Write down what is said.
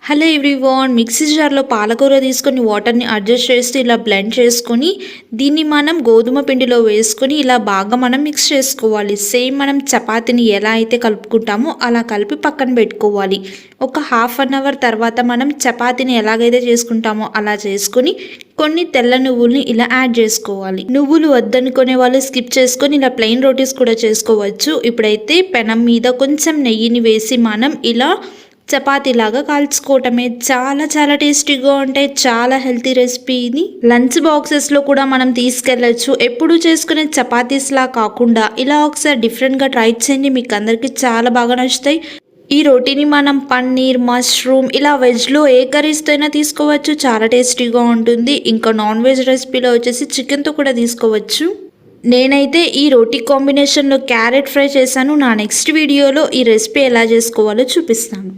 Hello everyone, mixie జార్లో పాలకూర తీసుకొని వాటర్ని అడ్జస్ట్ చేస్తూ ఇలా బ్లెండ్ చేసుకొని దీన్ని మనం గోధుమ పిండిలో వేసుకొని ఇలా బాగా మనం మిక్స్ చేసుకోవాలి. సేమ్ మనం చపాతీని ఎలా అయితే కలుపుకుంటామో అలా కలిపి పక్కన పెట్టుకోవాలి. ఒక హాఫ్ అన్ అవర్ తర్వాత మనం చపాతీని ఎలాగైతే చేసుకుంటామో అలా చేసుకొని కొన్ని తెల్ల నువ్వుల్ని ఇలా యాడ్ చేసుకోవాలి. నువ్వులు వద్దనుకునే వాళ్ళు స్కిప్ చేసుకొని ఇలా ప్లెయిన్ రోటీస్ కూడా చేసుకోవచ్చు. ఇప్పుడైతే పెనం మీద కొంచెం నెయ్యిని వేసి మనం ఇలా చపాతీలాగా కాల్చుకోవటమే. చాలా చాలా టేస్టీగా ఉంటాయి. చాలా హెల్తీ రెసిపీ ఇది. లంచ్ బాక్సెస్లో కూడా మనం తీసుకెళ్ళచ్చు. ఎప్పుడు చేసుకునే చపాతీస్లా కాకుండా ఇలా ఒకసారి డిఫరెంట్గా ట్రై చేయండి. మీకు అందరికీ చాలా బాగా నచ్చుతాయి. ఈ రోటీని మనం పన్నీర్, మష్రూమ్ ఇలా వెజ్లో ఏ కర్రీస్తో అయినా తీసుకోవచ్చు. చాలా టేస్టీగా ఉంటుంది. ఇంకా నాన్ వెజ్ రెసిపీలో వచ్చేసి చికెన్తో కూడా తీసుకోవచ్చు. నేనైతే ఈ రోటీ కాంబినేషన్లో క్యారెట్ ఫ్రై చేశాను. నా నెక్స్ట్ వీడియోలో ఈ రెసిపీ ఎలా చేసుకోవాలో చూపిస్తాను.